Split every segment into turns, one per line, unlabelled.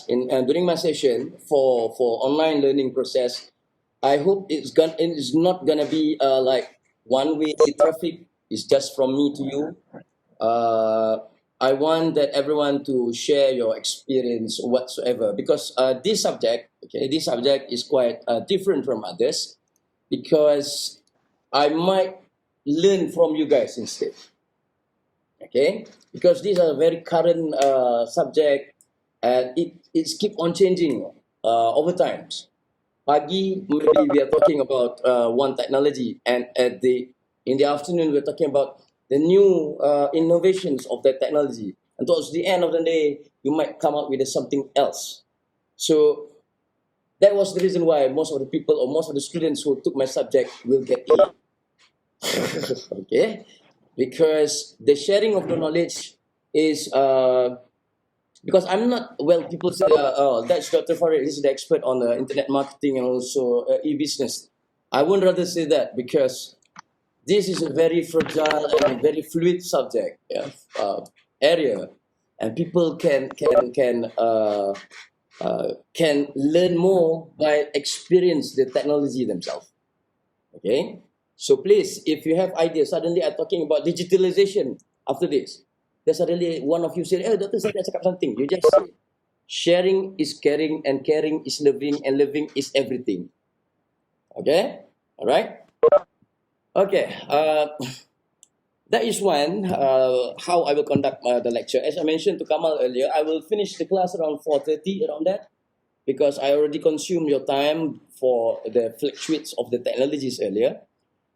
class, during my session for online learning process, I hope it's not gonna be like one-way traffic. It's just from me to you. I want that everyone to share your experience whatsoever, because this subject is quite different from others, because I might learn from you guys instead. Okay, because these are very current subject, and it's keep on changing over times. Pagi, maybe we are talking about one technology, and in the afternoon we're talking about the new innovations of that technology, and towards the end of the day you might come up with something else. So that was the reason why most of the people, or most of the students who took my subject, will get A. Okay, because the sharing of the knowledge is because I'm not, well, people say, oh, that's Dr. Farid, he's the expert on internet marketing and also e-business. I would rather say that, because this is a very fragile and very fluid subject, area, and people can learn more by experience the technology themselves. Okay, so please, if you have ideas, suddenly I'm talking about digitalization after this, then suddenly one of you say, "Eh, Doctor, saya nak cakap something." You just say, sharing is caring, and caring is living, and living is everything. Okay, all right. Okay, that is one how I will conduct the lecture. As I mentioned to Kamal earlier, I will finish the class around 4:30, around that, because I already consumed your time for the fluctuates of the technologies earlier.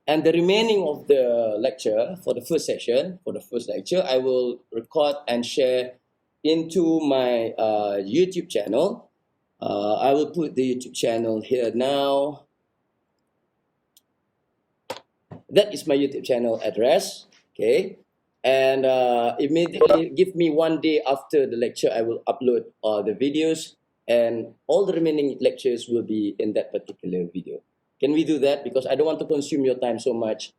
And the remaining of the lecture, for the first session, for the first lecture, I will record and share into my YouTube channel. I will put the YouTube channel here now. That is my YouTube channel address, okay? And immediately, give me 1 day after the lecture, I will upload the videos, and all the remaining lectures will be in that particular video. Can we do that? Because I don't want to consume your time so much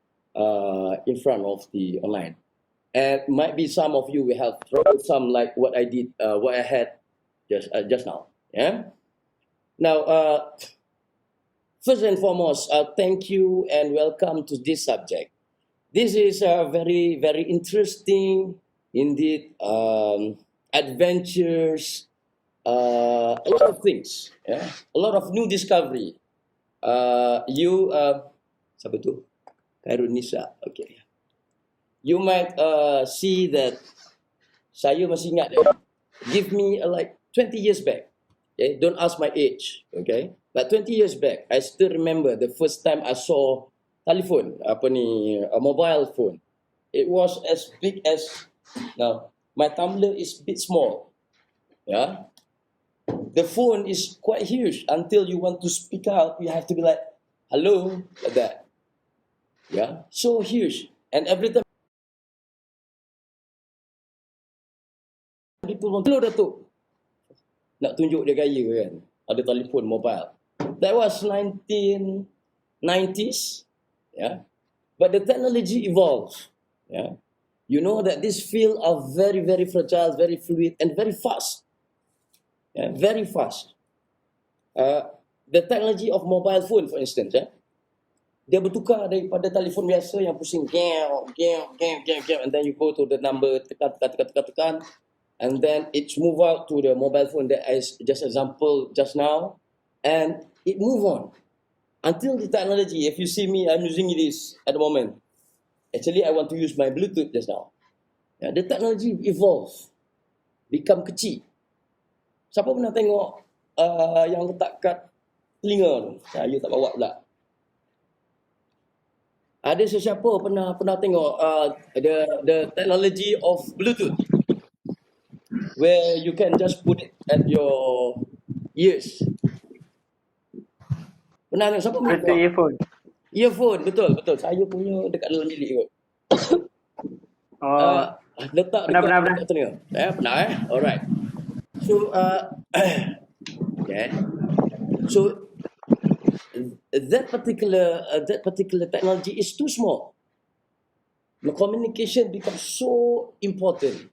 in front of the online. And might be some of you will have troublesome like what I did, what I had just now. Yeah. Now, first and foremost, thank you and welcome to this subject. This is very, very interesting indeed. Adventures, a lot of things, yeah, a lot of new discovery. Siapa tu? Khairul Nisa. Okay. You might see that saya masih ingat give me like 20 years back. Okay, don't ask my age. Okay, but 20 years back, I still remember the first time I saw telephone, a mobile phone. It was as big as now. My tumbler is a bit small. Yeah. The phone is quite huge. Until you want to speak out, you have to be like, hello, like that. Yeah, so huge. And every time people want, hello Datuk, nak tunjuk dia gaya kan, ada telefon mobile. That was 1990s. Yeah, but the technology evolved. Yeah, you know that this field are very, very fragile, very fluid, and very fast. Yeah, very fast. The technology of mobile phone, for instance, dia bertukar daripada telefon biasa yang pusing, and then you go to the number, tekan, and then it's move out to the mobile phone that I just example just now, and it move on until the technology. If you see me, I'm using this at the moment. Actually, I want to use my Bluetooth just now. Yeah, the technology evolve, become kecil. Siapa pernah tengok yang letak kat telinga tu? Saya tak bawa pula. Ada sesiapa pernah tengok the technology of Bluetooth, where you can just put it at your ears? Pernah tengok? Siapa pernah tengok?
Earphone.
Earphone, betul. Saya punya dekat dalam bilik kot. Letak dekat telinga. Pernah Alright. So okay. So that particular technology is too small. The communication becomes so important.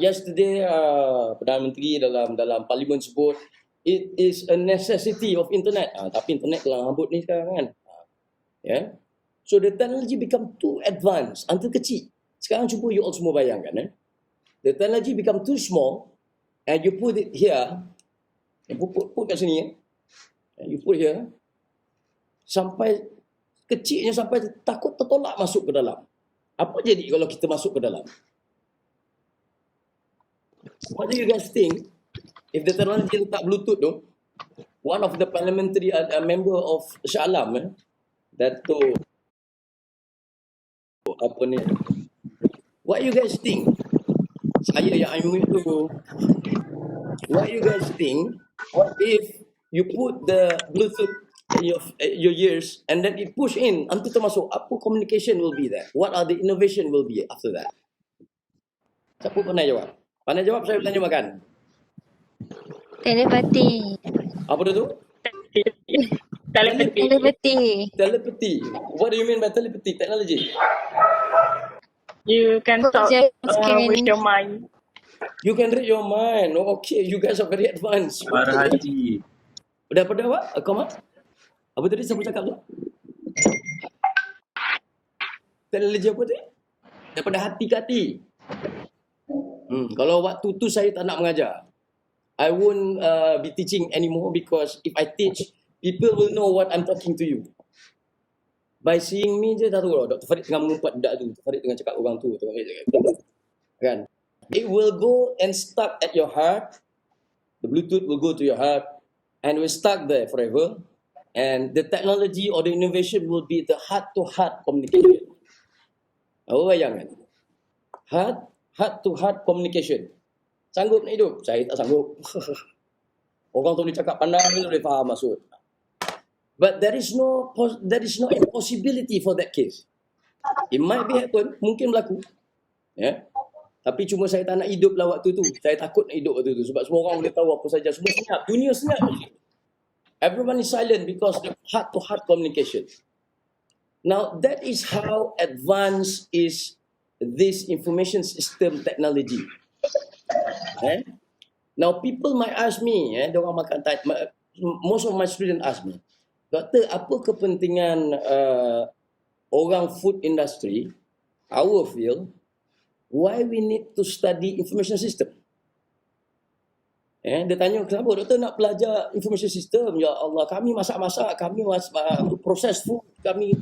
Yesterday, Perdana Menteri dalam parlimen sebut it is a necessity of internet. Tapi internet telah hambut ni sekarang kan. Yeah. So the technology become too advanced, until kecil. Sekarang cuba you all semua bayangkan. The technology become too small and you put it here. Put kat sini. You put here. Sampai kecilnya sampai takut tertolak masuk ke dalam. Apa jadi kalau kita masuk ke dalam? What do you guys think if the technology letak Bluetooth tu? One of the parliamentary member of Shah Alam, Dato' apa ni? What you guys think? Saya yang Ismail tu. What you guys think? What if you put the Bluetooth in your ears and then it push in until termasuk? Apa communication will be there? What are the innovation will be after that? Siapa pandai jawab? Pandai jawab, saya tanya makan.
Telepati.
Apa tu? Telepathy. What do you mean by telepathy? Technology?
You can talk with your mind.
You can read your mind. Oh, okay, you guys are very advanced.
Para haji.
Daripada apa? Koma? Apa tadi siapa cakap tu? Teknologi apa tu? Daripada hati ke hati. Kalau waktu tu saya tak nak mengajar, I won't be teaching anymore, because if I teach, people will know what I'm talking to you. By seeing me je dah tahu lah, Dr. Farid tengah mengumpat budak tu, Dr. Farid tengah cakap orang tu, kan? It will go and stuck at your heart. The Bluetooth will go to your heart and will stuck there forever. And the technology or the innovation will be the heart-to-heart communication. Apa bayangkan? Heart-to-heart communication. Sanggup nak hidup? Saya tak sanggup. Orang tu boleh cakap pandai, boleh faham maksud. But there is no impossibility for that case. It might be happen, mungkin berlaku. Yeah. Tapi cuma saya tak nak hidup lah waktu tu. Saya takut nak hidup waktu tu. Sebab semua orang boleh tahu apa saja. Semua senyap. Dunia senyap. Everyone is silent because the heart-to-heart communication. Now, that is how advanced is this information system technology. Now, people might ask me, most of my students ask me, Doktor, apa kepentingan orang food industry, our field, why we need to study information system? Dia tanya, kenapa doktor nak belajar information system? Ya Allah, kami masak-masak, kami proses food, kami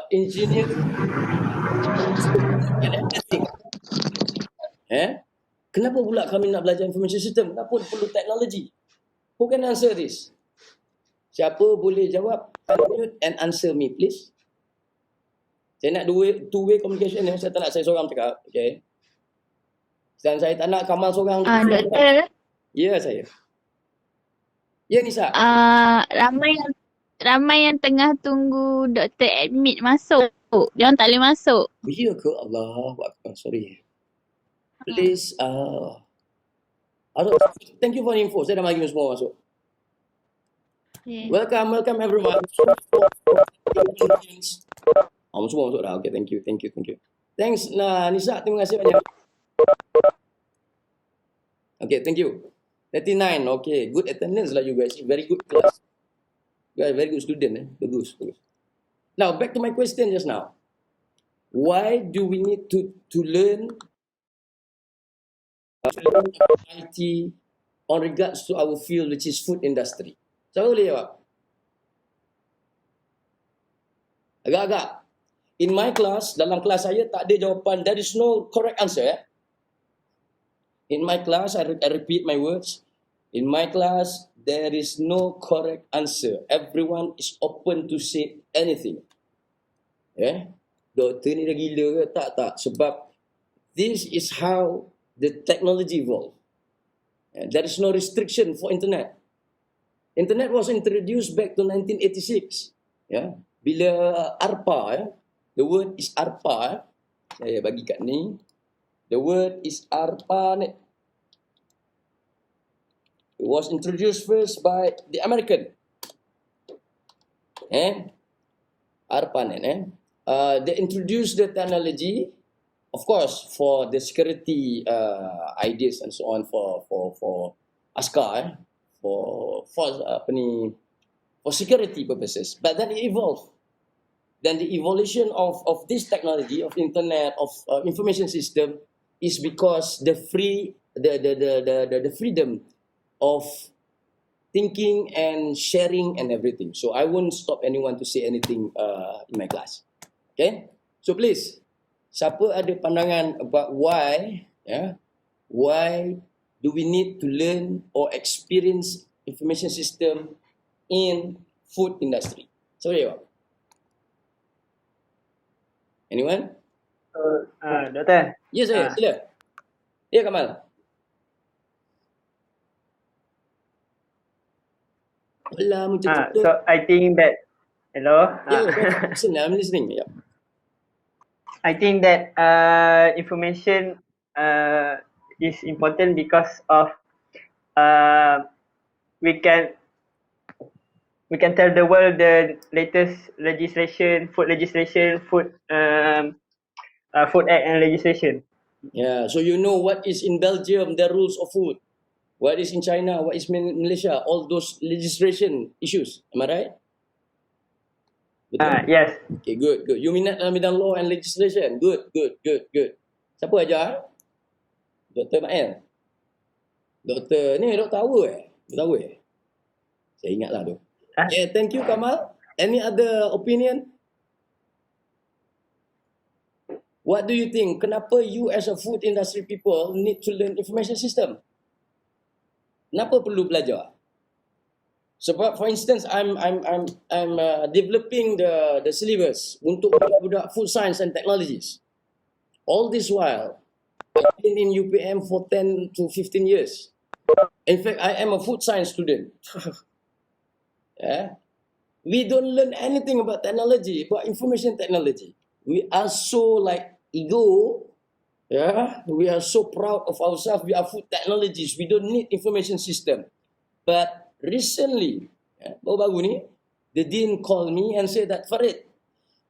engineer, and everything. Kenapa pula kami nak belajar information system? Kenapa perlu teknologi? Who can answer this? Siapa boleh jawab? Unmute and answer me, please. Saya nak two-way communication. Saya tak nak saya seorang cakap. Okay. Dan saya tak nak Kamal seorang.
Doktor.
Ya, saya. Ya, Nisa.
Ramai yang tengah tunggu doktor admit masuk. Dia orang tak boleh masuk.
Ya ke? Allah. Sorry. Please. Thank you for the info. Saya dah bagi semua masuk.
Okay.
Welcome everyone. Semua masuk dah. Okay, thank you. Thanks, Nisa. Terima kasih banyak. Okay, thank you. 39. Okay, good attendance lah you guys. Very good class. You guys very good student. Bagus. Now, back to my question just now. Why do we need to learn IT on regards to our field, which is food industry? Siapa boleh jawab? Agak-agak. In my class, dalam kelas saya tak ada jawapan. There is no correct answer. In my class, I repeat my words. In my class, there is no correct answer. Everyone is open to say anything. Doktor ni dah gila ke? Tak. Sebab this is how the technology evolved. There is no restriction for internet. Internet was introduced back to 1986. Bila ARPA, the word is ARPA. Saya bagi kat ni. The word is ARPANET. It was introduced first by the American. ARPANET. They introduced the technology of course, for the security ideas and so on for askar, for security purposes. But then it evolved. Then the evolution of this technology of internet of information system is because the freedom of thinking and sharing and everything. So I won't stop anyone to say anything in my class. Okay? So please, siapa ada pandangan about why do we need to learn or experience information system in food industry? Sorry, Pak. Anyone?
Doktor.
Ya, saya. Sila. Ya, Kamal. Alah, macam tu.
So I think that hello.
Ya, I'm listening. Ya.
I think that information is important because of we can tell the world the latest legislation, food act and legislation.
Yeah, so you know what is in Belgium, the rules of food. What is in China, what is in Malaysia, all those legislation issues. Am I right? Betul?
Yes.
Okay, good. You minat dalam bidang law and legislation. Good. Siapa ajar? Dr. Ismail. Dr. tahu Tahu Saya ingatlah tu. Okay, thank you, Kamal. Any other opinion? What do you think? Kenapa you as a food industry people need to learn information system? Kenapa perlu belajar? Sebab, for instance, I'm developing the syllabus untuk budak-budak food science and technologies. All this while, I've been in UPM for 10 to 15 years. In fact, I am a food science student. Yeah. We don't learn anything about technology, about information technology. We are so like ego, yeah. We are so proud of ourselves. We are food technologists. We don't need information system. But recently, baru-baru ni, the dean called me and said that, Farid,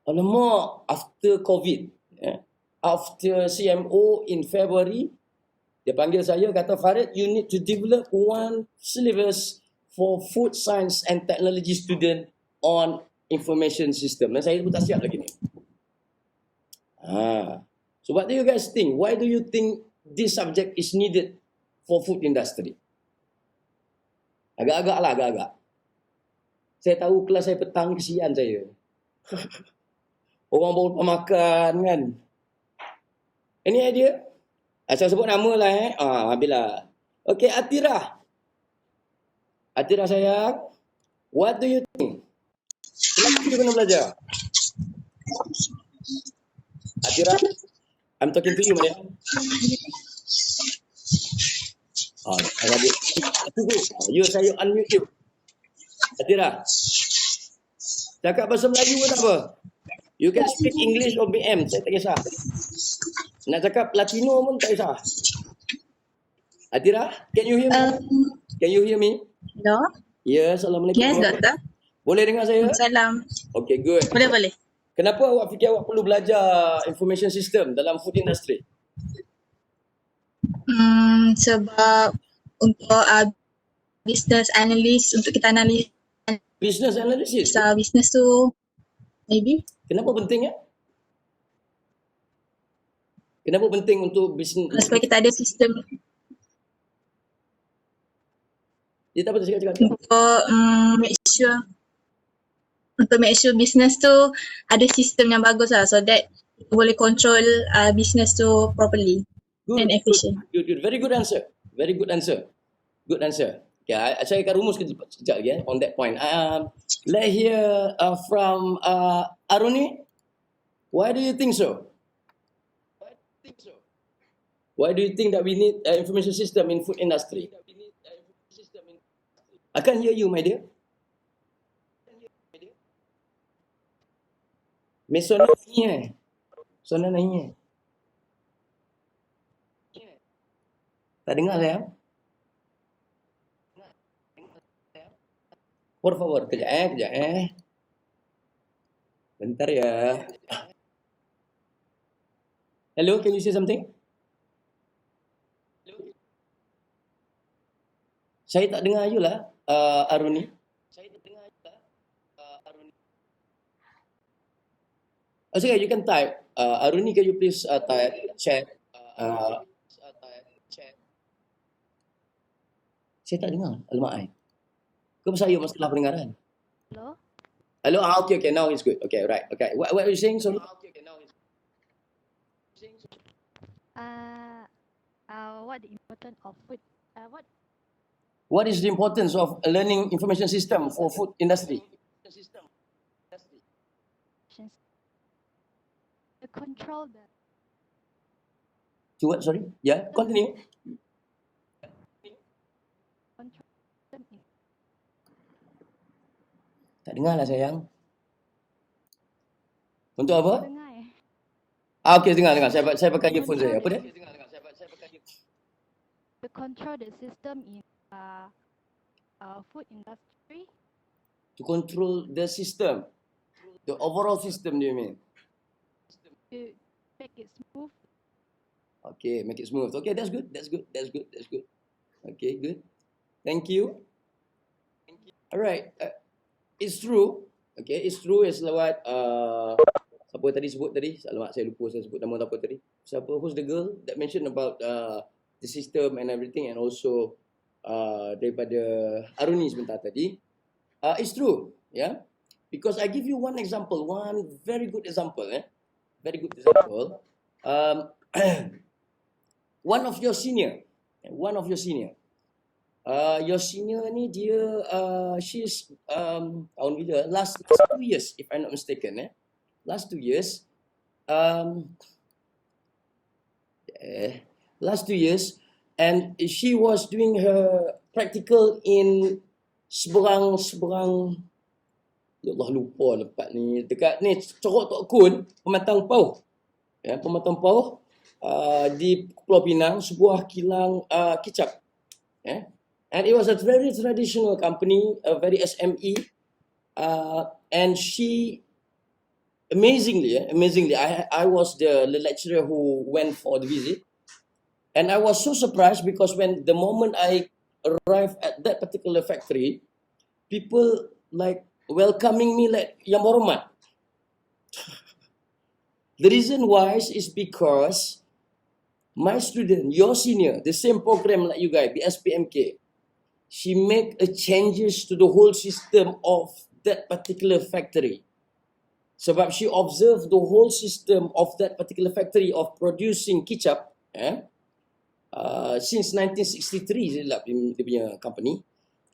alamak, after COVID, after CMO in February, dia panggil saya, kata, Farid, you need to develop one syllabus for food science and technology student on information system. Dan saya pun tak siap lagi ni. So what do you guys think? Why do you think this subject is needed for food industry? Agak-agak. Saya tahu kelas saya petang, kesian saya. Orang baru lepas makan kan. Any idea? Saya sebut nama lah Bila. Okay, Atira. Atira sayang. What do you think? Kenapa kita kena belajar? Atira, I'm talking to you, Maya. You, saya unmute you. Atira. Cakap bahasa Melayu pun tak apa. You can speak English or BM, saya tak kisah. Nak cakap Latino pun tak kisah. Atira, can you hear me? Can you hear me?
Hello?
Ya, Assalamualaikum.
Yes, Doktor.
Boleh dengar saya?
Salam.
Okay, good.
Boleh.
Kenapa awak fikir awak perlu belajar information system dalam food industry?
Sebab untuk business analyst, untuk kita analis
Business analysis.
business tu, maybe.
Kenapa penting ya? Kenapa penting untuk bisnes?
Supaya kita ada sistem
Dia tak apa, cakap.
untuk make sure business tu ada sistem yang bagus lah, so that boleh control business tu properly and efficient.
Good. Very good answer. Good answer. Okay, saya akan rumus sekejap lagi on that point. Let's hear from Aruni. Why do you think so? Why do you think that we need information system in food industry? I can't hear you, my dear. Mais sona nahi hai. Tak dengar saya? Por favor, kejap. Bentar ya. Hello, can you say something? Saya tak dengar you lah, Aruni. Okay, you can type. Aruni, can you please type chat? Uh, saya tak dengar. Alamak, ai. Ke pasal you masalah pendengaran?
Hello?
Hello, okay, now it's good. Okay, right. Okay, what are you saying? Sorry.
What the importance of food?
What is the importance of learning information system for food industry?
To control the
To what? Sorry. Yeah, continue.
control system in
Tak dengar lah sayang. Untuk apa?
dengar
Okay, dengar. Saya pakai earphone saya. Apa dia?
to control the system in food industry.
To control the system. The overall system, do you mean?
To make it smooth.
Okay, make it smooth. Okay, that's good. Okay, good. Thank you. Alright. It's true. Okay, it's true as what siapa tadi sebut tadi? Alamak, saya lupa saya sebut nama apa tadi. Siapa? Who's the girl that mentioned about the system and everything, and also daripada Aruni sebentar tadi. It's true, yeah. Because I give you one example, one very good example, very good example. One of your senior, your senior ni dia she's tahun bila? Last 2 years, if I'm not mistaken, last 2 years, and she was doing her practical in seberang, ya Allah lupa tempat ni, dekat ni Corok Tok Kun, Pematang Pauh, Pematang Pauh, di Pulau Pinang, sebuah kilang kicap, and it was a very traditional company, a very SME, and she amazingly, I was the lecturer who went for the visit, and I was so surprised because when the moment I arrived at that particular factory, people like welcoming me like yang hormat. The reason why is because my student, your senior, the same program like you guys, the SPMK, she make a changes to the whole system of that particular factory. Sebab she observed the whole system of that particular factory of producing kicap, since 1963 dia punya company.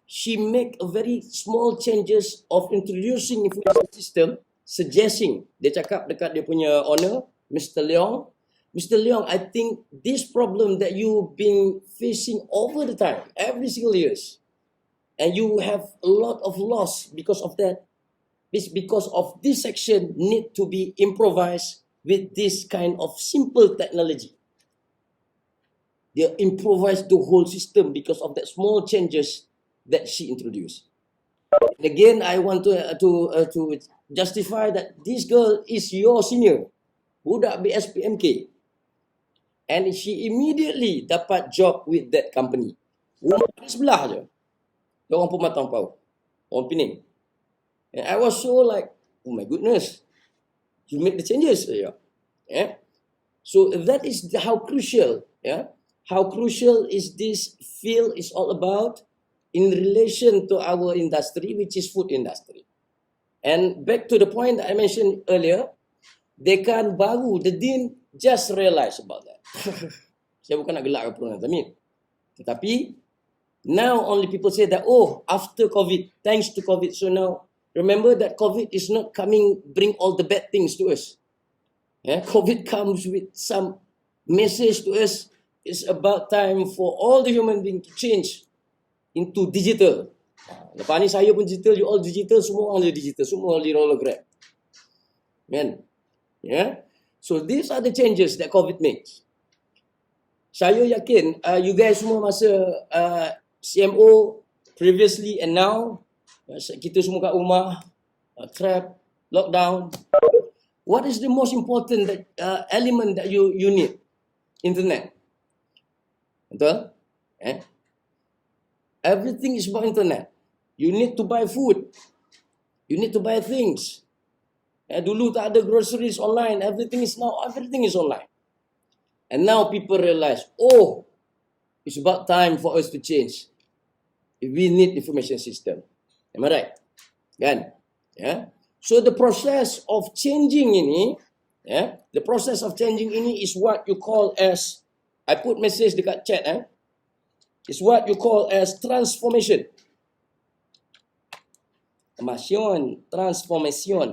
She make a very small changes of introducing information system, suggesting, dia cakap dekat dia punya owner, Mr. Leong, I think this problem that you've been facing over the time, every single years, and you have a lot of loss because of that, is because of this section need to be improvised with this kind of simple technology. They improvise the whole system because of that small changes that she introduced. And again, I want to justify that this girl is your senior, budak BSPMK, and she immediately dapat job with that company. Rumah di sebelah je, dia orang Pematang Pauh, orang Pening. And I was so like, oh my goodness, you make the changes, So that is how crucial, how crucial is this field is all about in relation to our industry, which is food industry. And back to the point that I mentioned earlier, Dekan baru, the Dean just realized about that. Saya bukan nak gelak ke Puan Amin. Tetapi, now only people say that, oh, after COVID, thanks to COVID, so now, remember that COVID is not coming, bring all the bad things to us. COVID comes with some message to us. It's about time for all the human beings to change into digital. Lepas ni saya pun digital, you all digital, semua orang digital, semua di hologram. Man. So these are the changes that COVID makes. Saya yakin you guys semua masa CMO previously and now, kita semua kat rumah, trap, lockdown. What is the most important element that you need? Internet. Betul? Everything is about internet. You need to buy food. You need to buy things. Dulu tak ada groceries online. Everything is online. And now people realize, oh, it's about time for us to change. We need information system. Am I right? Kan? Yeah. So the process of changing ini, the process of changing ini is what you call as, I put message dekat chat, is what you call as transformation. Transformation.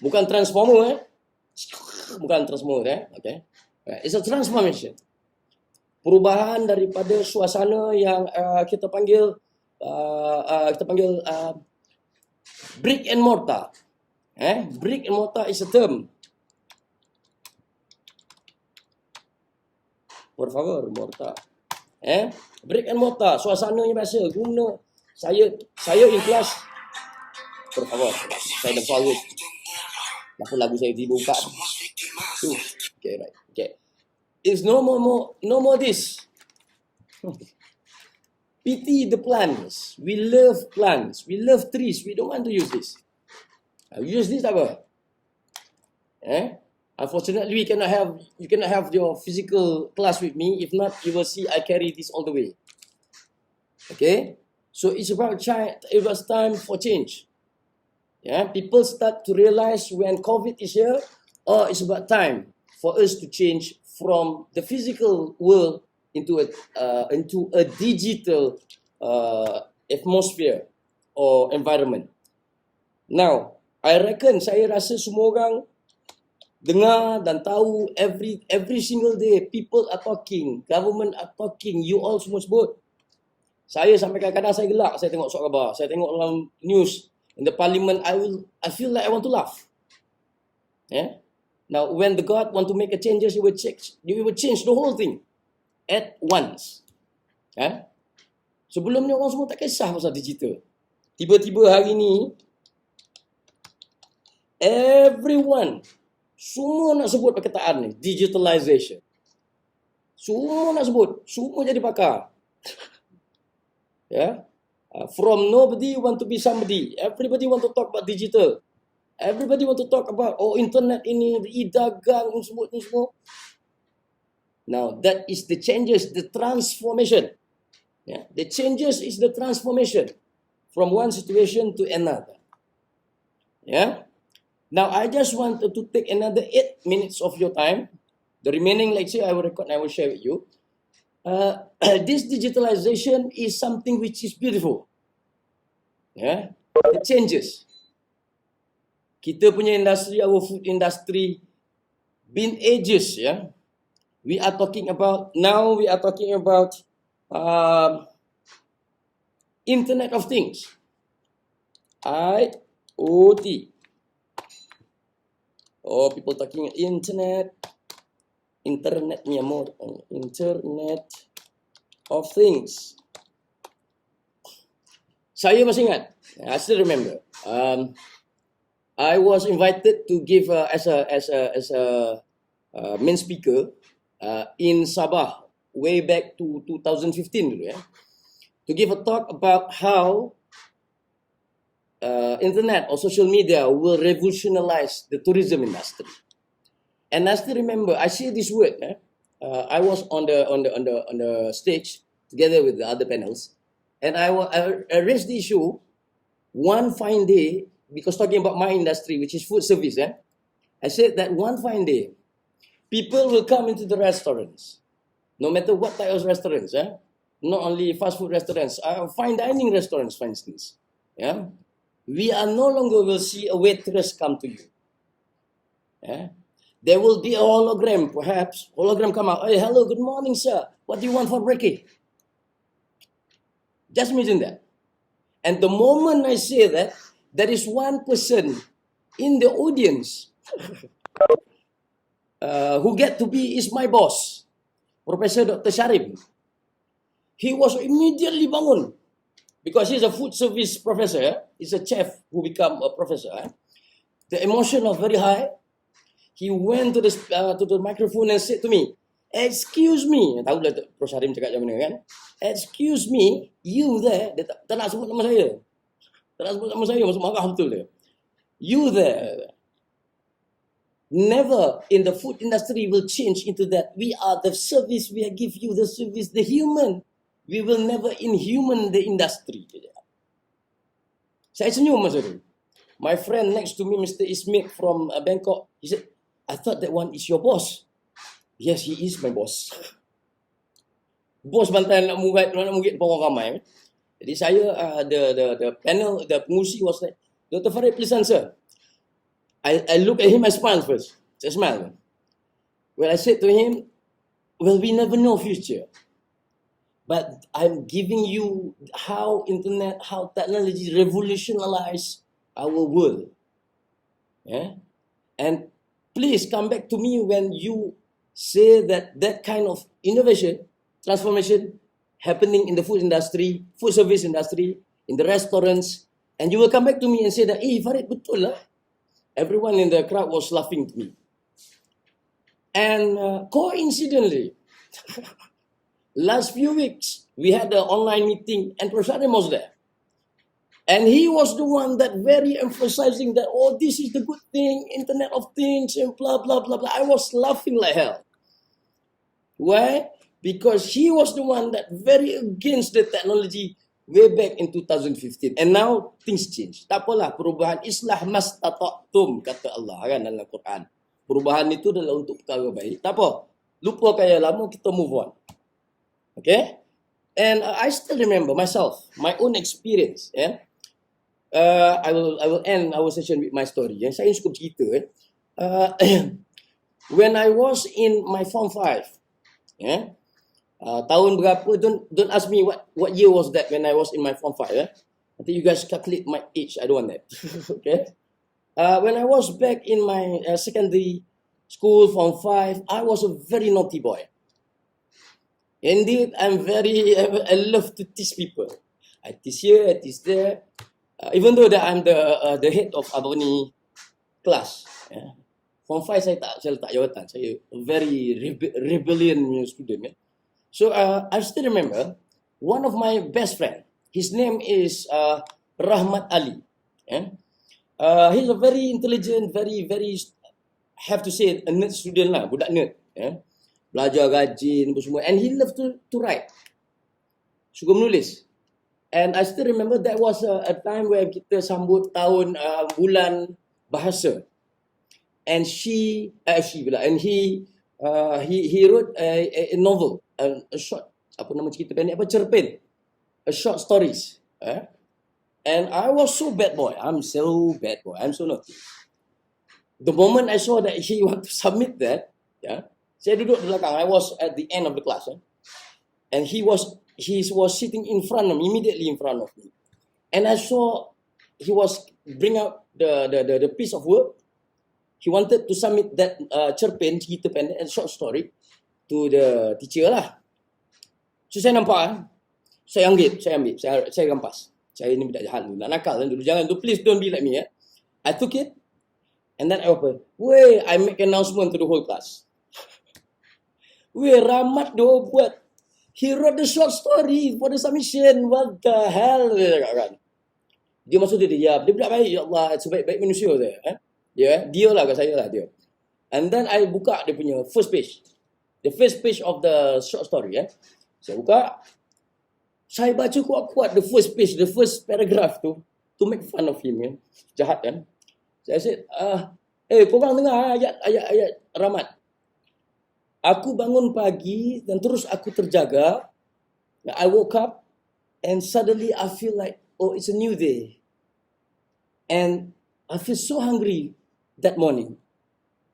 Bukan transformer, bukan transformer, okay. It's a transformation. Perubahan daripada suasana yang kita panggil brick and mortar. Brick and mortar is a term. Por favor, mortar. Brick and mortar, suasananya biasa. Guna saya in class. Por favor, saya dah forward. Apa lagu saya tiba buka. Okay, right. Okay. It's no more this. Pity the plants. We love plants. We love trees. We don't want to use this. Use this apa? Unfortunately, you cannot have your physical class with me. If not, you will see I carry this all the way. Okay? So it's about it was time for change. People start to realize when COVID is here, it's about time for us to change from the physical world into a digital atmosphere or environment. Now, saya rasa semua orang dengar dan tahu every single day people are talking, government are talking, you all semua sebut. Saya sampai kadang-kadang saya gelak, saya tengok surat khabar, saya tengok dalam news in the parliament, I feel like I want to laugh. Now, when the God want to make a changes, He will change the whole thing at once. Sebelum ni orang semua tak kisah pasal digital. Tiba-tiba hari ni, everyone, semua nak sebut perkataan ni, digitalization. Semua nak sebut, semua jadi pakar. From nobody want to be somebody. Everybody want to talk about digital. Everybody want to talk about internet ini, e-dagang semua. Now that is the changes, the transformation. The changes is the transformation from one situation to another. Now I just want to take another 8 minutes of your time. The remaining lecture I will record and I will share with you. This digitalization is something which is beautiful. It changes. Kita punya industri, our food industry, been ages, We are talking about Internet of Things. IoT. People talking Internet ni amor. Internet of Things. Saya masih ingat. I still remember. I was invited to give as a main speaker in Sabah way back to 2015 dulu, to give a talk about how internet or social media will revolutionize the tourism industry. And I still remember, I say this word. I was on the stage together with the other panels, and I raised the issue one fine day, because talking about my industry, which is food service. I said that one fine day, people will come into the restaurants, no matter what type of restaurants. Not only fast food restaurants, fine dining restaurants, for instance. We are no longer will see a waitress come to you. There will be a hologram, perhaps. Hologram come out. Hey, hello, good morning, sir. What do you want for breakfast? Just imagine that. And the moment I say that, there is one person in the audience who get to be is my boss, Professor Dr. Sharif. He was immediately bangun. because he's a food service professor, he's a chef who become a professor. The emotion was very high. He went to the microphone and said to me, "Excuse me," tahu lah Prof Harim cakap macam mana kan? "Excuse me, you there," dia tak nak sebut nama saya. Tak nak sebut nama saya, masuk marah betul dia. "You there, never in the food industry will change into that. We are the service, we give you the service, the human. We will never inhuman the industry." Saya senyum masa tu. My friend next to me, Mr. Ismail from Bangkok, he said, "I thought that one is your boss." "Yes, he is my boss." Bos bantai nak murid depan orang ramai. Jadi saya, the panel, the pengurusi was like, "Dr. Farid, please answer." I look at him, I smile first. I smile. Well, I said to him, "Well, we never know future. But I'm giving you how internet, how technology revolutionized our world. Yeah? And please come back to me when you say that kind of innovation, transformation happening in the food industry, food service industry, in the restaurants, and you will come back to me and say that, Farid, betul lah." Everyone in the crowd was laughing to me. And coincidentally, last few weeks, we had an online meeting and Prof. Harim was there. And he was the one that very emphasizing that, "Oh, this is the good thing, Internet of Things, and blah, blah, blah, blah." I was laughing like hell. Why? Because he was the one that very against the technology way back in 2015. And now, things change. Tak apalah, perubahan islah mastata'tum, kata Allah kan dalam Quran. Perubahan itu adalah untuk perkara baik. Tak apa, lupakan yang lama, kita move on. Okay? And I still remember myself, my own experience. Yeah? I will end our session with my story. Saya cukup cerita. When I was in my Form 5, yeah, tahun berapa, don't ask me what year was that when I was in my Form 5. I think you guys calculate my age, I don't want that. Okay? When I was back in my secondary school, Form 5, I was a very naughty boy. Indeed, I love to tease people. I tease here, I tease there. Even though that I'm the head of Abani class. Yeah. Form 5 saya letak jawatan. Saya a very rebellion student. Yeah. So I still remember one of my best friend. His name is Rahmat Ali. Yeah. He's a very intelligent, very have to say a nerd student lah, budak nerd. Yeah. Belajar rajin semua, and he loved to write. Suka menulis. And I still remember that was a time where kita sambut tahun bulan bahasa. And he wrote a novel, a short, apa nama cerita pendek, cerpen, a short stories. And I was so bad boy. I'm so naughty. The moment I saw that he want to submit that, yeah, saya duduk di belakang. I was at the end of the class, and he was sitting in front of me, immediately in front of me. And I saw he was bring out the piece of work. He wanted to submit that cerpen, cerita pendek, and short story to the teacher lah. So saya nampak, saya ambil, saya rampas. Saya ni budak jahat dulu, nak nakal kan dulu. Jangan tu, please don't be like me. I took it, and then I opened. I make announcement to the whole class. Rahmat doh buat. He wrote the short story for the submission. What the hell? Dia masuk dia budak baik, ya Allah, sebaik-baik manusia saya. Dia lah kat saya lah dia. And then I buka dia punya first page. The first page of the short story. Saya buka. Saya baca kuat-kuat the first page, the first paragraph tu, to make fun of him. Jahat kan. Saya said, korang dengar ayat Rahmat. Aku bangun pagi dan terus aku terjaga. I woke up and suddenly I feel like, oh, it's a new day. And I feel so hungry that morning.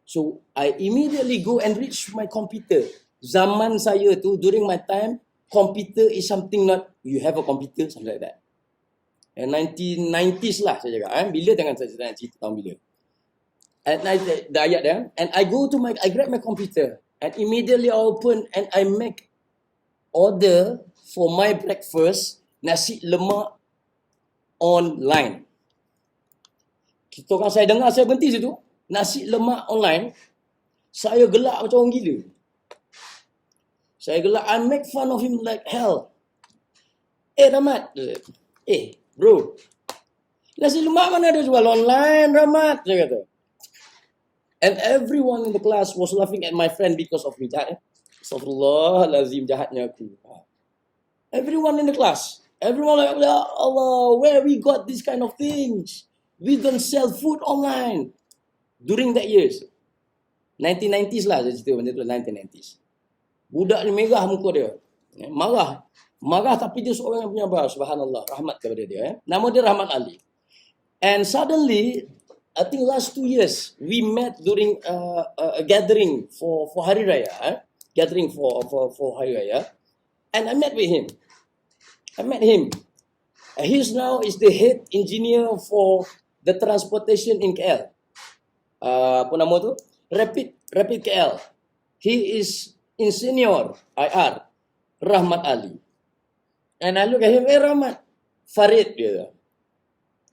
So I immediately go and reach my computer. Zaman saya tu, during my time, computer is something not, you have a computer, something like that. And 1990s lah saya cakap. Bila jangan saya cerita tahun bila. And the ayat dia. And I grab my computer. And immediately I open and I make order for my breakfast, nasi lemak online. Kita orang saya dengar, saya berhenti situ. Nasi lemak online, saya gelak macam orang gila. Saya gelak, I make fun of him like hell. Rahmat. Bro. Nasi lemak mana ada jual online, Rahmat? Saya kata. And everyone in the class was laughing at my friend because of me. Jahat. Astaghfirullahalazim, jahatnya aku. Everyone in the class. Everyone like, ya Allah, where we got this kind of things? We don't sell food online. During that years. 1990s lah saya cerita benda tu, 1990s. Budak ni merah muka dia. Marah. Marah tapi dia seorang yang penyabar. Subhanallah. Rahmat kepada dia. Nama dia Rahmat Ali. And suddenly, I think last 2 years, we met during a gathering for Hari Raya. Gathering for Hari Raya. And I met with him. He's now is the head engineer for the transportation in KL. Apa nama tu? Rapid KL. He is in senior IR. Rahmat Ali. And I look at him, Rahmat. Farid dia.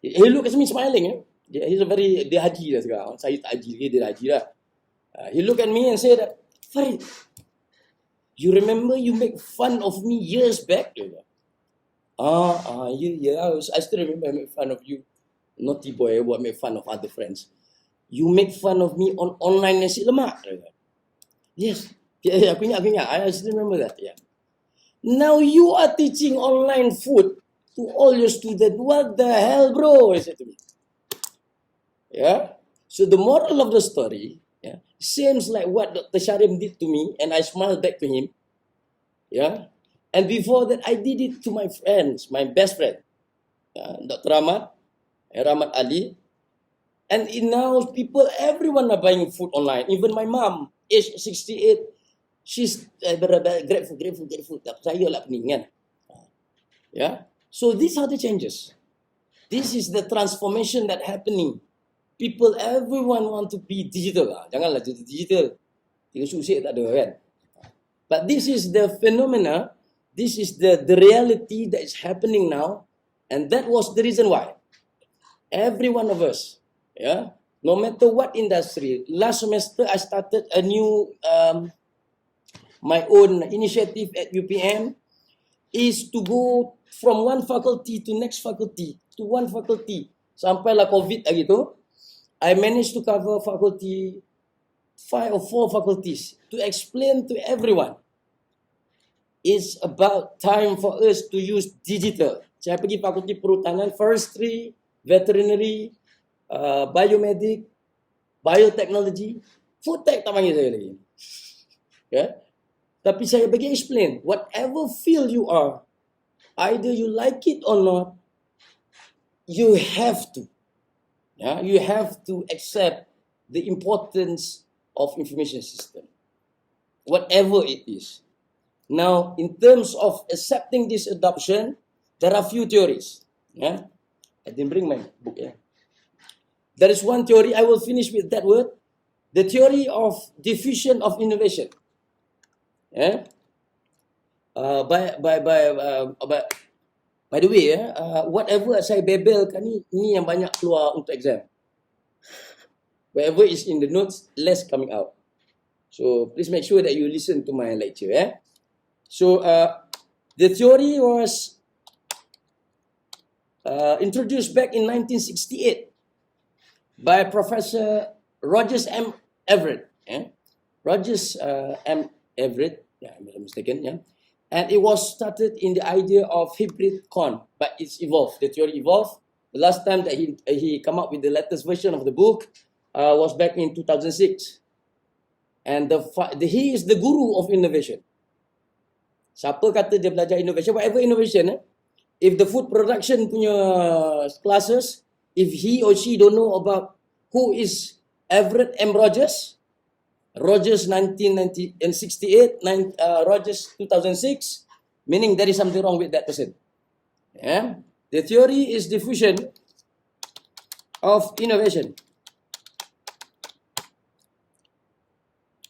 He look at me smiling. He's a very, dia haji dah sekarang. Saya tak haji lagi, dia dah haji dah. He look at me and say that, Farid, you remember you make fun of me years back? Yeah, I still remember I make fun of you. Naughty boy, buat make fun of other friends. You make fun of me on online nasi lemak. Yes. Yeah, aku ingat. I still remember that. Yeah. Now you are teaching online food to all your students. What the hell, bro? He said to me. Yeah. So the moral of the story, yeah, seems like what Dr. Sharim did to me, and I smiled back to him. Yeah. And before that, I did it to my friends, my best friend, Dr. Rahmat Ali. And now people, everyone are buying food online. Even my mom, age 68, she's grateful. Tak percaya lah pening kan. Yeah. So these are the changes. This is the transformation that happening. People, everyone want to be digital. Janganlah jadi digital. Tiga susik tak ada kan. But this is the phenomena. This is the reality that is happening now. And that was the reason why. Every one of us, yeah, no matter what industry, last semester I started a new, my own initiative at UPM is to go from one faculty to next faculty, to one faculty. Sampailah COVID lagi tu, I managed to cover faculty, 5 or 4 faculties to explain to everyone. It's about time for us to use digital. Saya pergi fakulti perhutanan, forestry, veterinary, biomedic, biotechnology, food tech tak panggil saya lagi. Yeah? Tapi saya bagi explain, whatever field you are, either you like it or not, you have to. Yeah? You have to accept the importance of information system. Whatever it is. Now, in terms of accepting this adoption, there are few theories. Yeah? I didn't bring my book. Yeah? There is one theory, I will finish with that word. The theory of diffusion of innovation. Yeah? By the way, whatever saya bebelkan ni yang banyak keluar untuk exam. Whatever is in the notes, less coming out. So please make sure that you listen to my lecture. So the theory was introduced back in 1968 by Professor Rogers M. Everett. Rogers M. Everett, I'm not mistaken. And it was started in the idea of hybrid corn, but it's evolved. The theory evolved. The last time that he come up with the latest version of the book was back in 2006. And he is the guru of innovation. Siapa kata dia belajar innovation, whatever innovation, if the food production punya classes, if he or she don't know about who is Everett M. Rogers 1968, Rogers 2006, meaning there is something wrong with that person. Yeah? The theory is diffusion of innovation.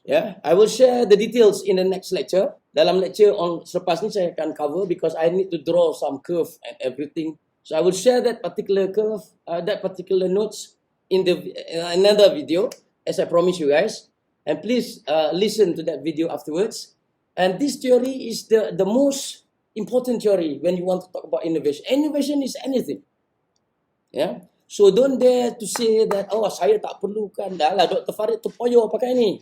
Yeah, I will share the details in the next lecture. Dalam lecture on selepas ni saya akan cover because I need to draw some curve and everything So I will share that particular curve, that particular notes in the another video, as I promised you guys. And please listen to that video afterwards. And this theory is the most important theory when you want to talk about innovation. Innovation is anything. Yeah. So don't dare to say that, oh saya tak perlukan, dah lah Dr. Farid tu poyo pakai ni.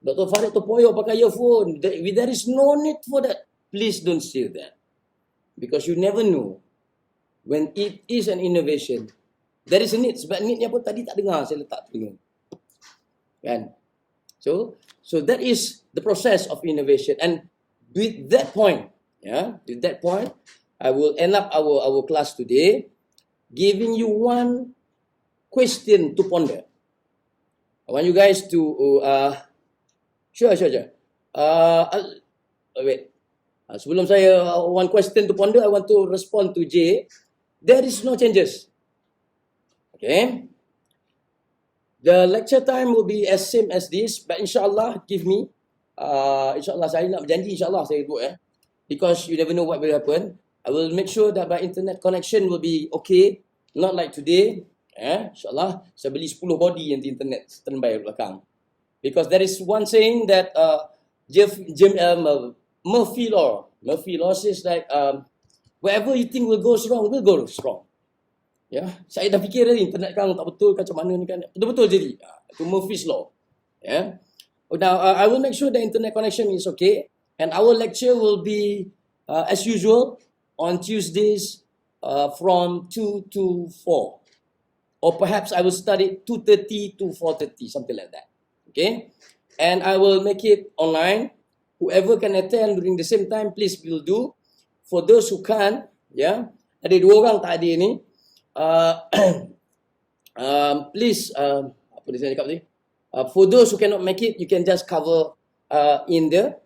Dr. Farid tu poyo pakai earphone. There is no need for that. Please don't say that. Because you never know when it is an innovation. There is a need. Sebab neednya pun tadi tak dengar, saya letak telinga. Kan? So that is the process of innovation. And with that point, I will end up our class today giving you one question to ponder. I want you guys to sure. Wait. Sebelum saya one question to ponder, I want to respond to J. There is no changes. Okay. The lecture time will be as same as this, but insyaAllah give me, insyaAllah saya nak berjanji, insyaAllah saya buat because you never know what will happen. I will make sure that my internet connection will be okay, not like today. InsyaAllah saya beli 10 body yang di internet standby belakang. Because there is one saying that Murphy law says like whatever you think will go wrong will go wrong. Ya, saya dah fikir tadi internet kan tak betul kan macam mana ni kan. Betul-betul jadi. Itu Murphy's law. Ya. Now I will make sure the internet connection is okay and our lecture will be as usual on Tuesdays from 2 to 4. Or perhaps I will start it 2:30 to 4:30, something like that. Okay? And I will make it online. Whoever can attend during the same time, please will do. For those who can't, ya, ada 2 orang tak ada ni. Please, apa dia saya cakap tadi? For those who cannot make it, you can just cover in the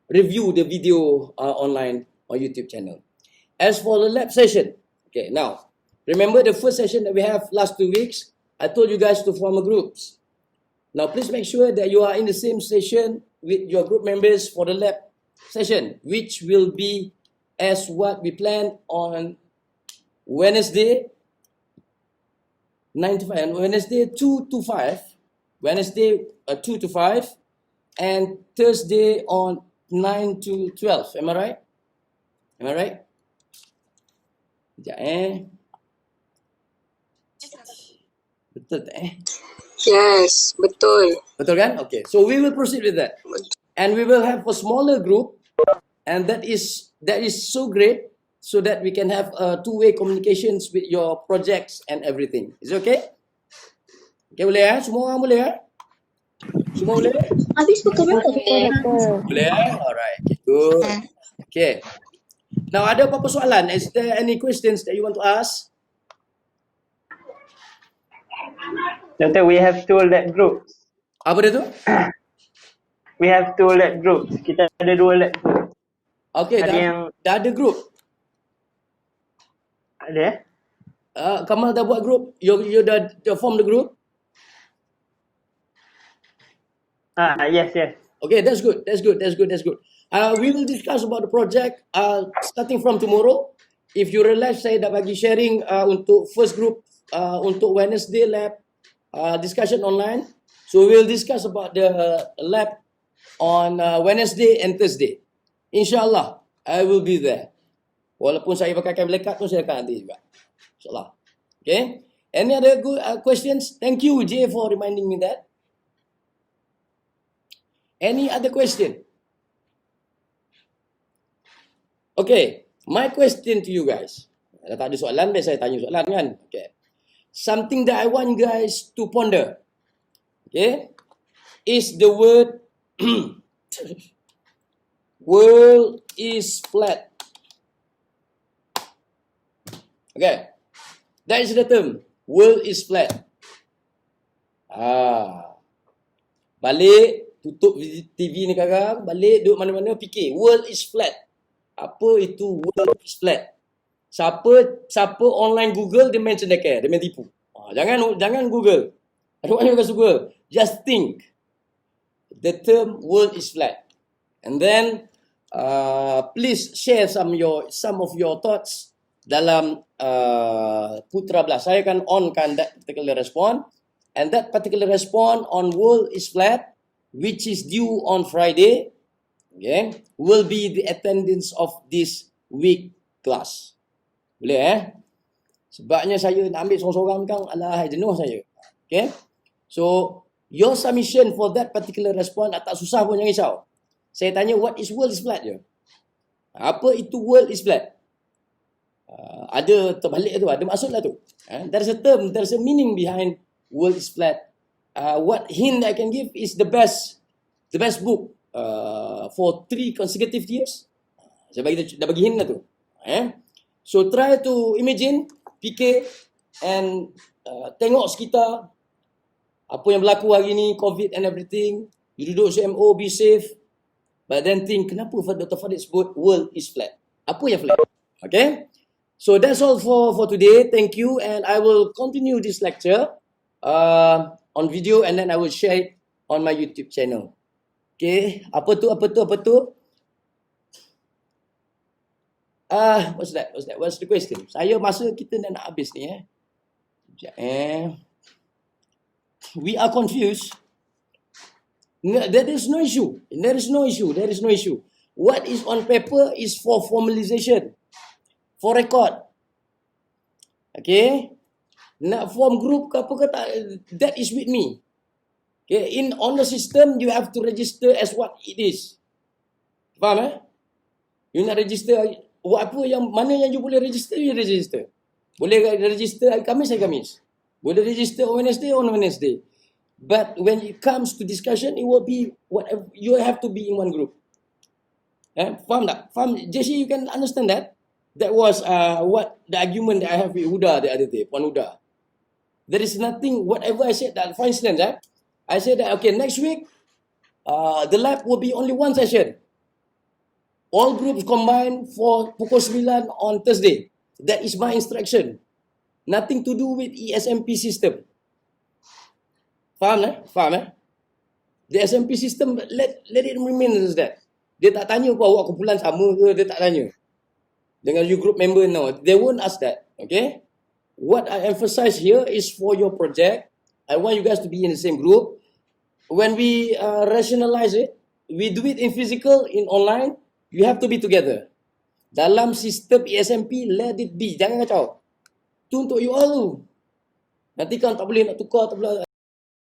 review the video online on YouTube channel. As for the lab session, okay, now remember the first session that we have last 2 weeks. I told you guys to form a groups. Now please make sure that you are in the same session with your group members for the lab session, which will be as what we planned on Wednesday 9 to 5 and Wednesday 2 to 5, Wednesday 2 to 5 and Thursday on 9 to 12. Am I right? Am I right? Sekejap Betul tak
Yes, betul.
Betul kan? Okay. So we will proceed with that. And we will have a smaller group and that is so great so that we can have two-way communications with your projects and everything. Is it okay? Okay, boleh ya? Semua orang boleh ya? Semua boleh?
Habis bukan berapa?
Boleh ya? Alright. Okay, good. Okay. Now, ada apa-apa soalan? Is there any questions that you want to ask?
Doctor, we have 2 lab groups.
Apa dia tu?
We have 2 lab groups. Kita ada 2 lab groups.
Okay, dah ada group.
Ada?
Kamal dah buat group? You dah form the group?
Yes.
Okay, that's good. We will discuss about the project starting from tomorrow. If you realize saya dah bagi sharing untuk first group untuk Wednesday lab discussion online. So we will discuss about the lab on Wednesday and Thursday. InsyaAllah, I will be there. Walaupun saya pakai kain melekat pun saya akan ada juga. InsyaAllah. Okay. Any other good questions? Thank you, Jay, for reminding me that. Any other question? Okay. My question to you guys. Kalau tak ada soalan, biasa saya tanya soalan kan? Okay. Something that I want you guys to ponder. Okay. Is the word world is flat. Okay. That is the term. World is flat. Balik, tutup TV ni sekarang, balik duduk mana-mana fikir, world is flat. Apa itu world is flat? Siapa online Google dia main cendekia, dia main tipu. Jangan Google. I don't want you guys to Google. Just think. The term world is flat. And then please share some of your thoughts dalam Putra Blast. Saya akan onkan that particular response, and that particular response on world is flat, which is due on Friday, okay, will be the attendance of this week class. Boleh Sebabnya saya nak ambil sorang-sorang kan, alah jenuh saya. Okay. So your submission for that particular response tak susah pun, jangan risau. Saya tanya what is world is flat je. Apa itu world is flat? Ada terbalik tu, ada maksud lah tu. There's a term, there's a meaning behind world is flat. What hint I can give is the best book for 3 consecutive years. Saya dah bagi hint lah tu. So try to imagine, fikir and tengok sekitar apa yang berlaku hari ni, COVID and everything. You duduk CMO, be safe. But then think, kenapa Dr. Fadil sebut world is flat? Apa yang flat? Okay? So that's all for today. Thank you, and I will continue this lecture on video, and then I will share it on my YouTube channel. Okay? Apa tu? What's that? What's the question? Masa kita nak habis ni We are confused. No, there is no issue. What is on paper is for formalization, for record. Okay? Nak form group ke apa ke tak, that is with me. Okay? On the system, you have to register as what it is. Faham You nak register, apa yang, mana yang you boleh register, you register. Boleh register hari Khamis. Boleh register on Wednesday. But when it comes to discussion, it will be whatever, you have to be in one group. Faham tak? JC, you can understand that? That was what the argument that I have with Huda the other day, Puan Huda. There is nothing, whatever I said that, for instance, I said that, okay, next week, the lab will be only one session. All groups combined for pukul 9 on Thursday. That is my instruction. Nothing to do with ESMP system. Faham The SMP system, let it remain as that. Dia tak tanya kau awak kumpulan sama ke, dia tak tanya. Dengan you group member, no. They won't ask that. Okay? What I emphasize here is for your project, I want you guys to be in the same group. When we rationalize it, we do it in physical, in online, you have to be together. Dalam sistem ESMP, let it be. Jangan kacau. Itu untuk you all tu. Nanti kan tak boleh nak tukar, tak boleh.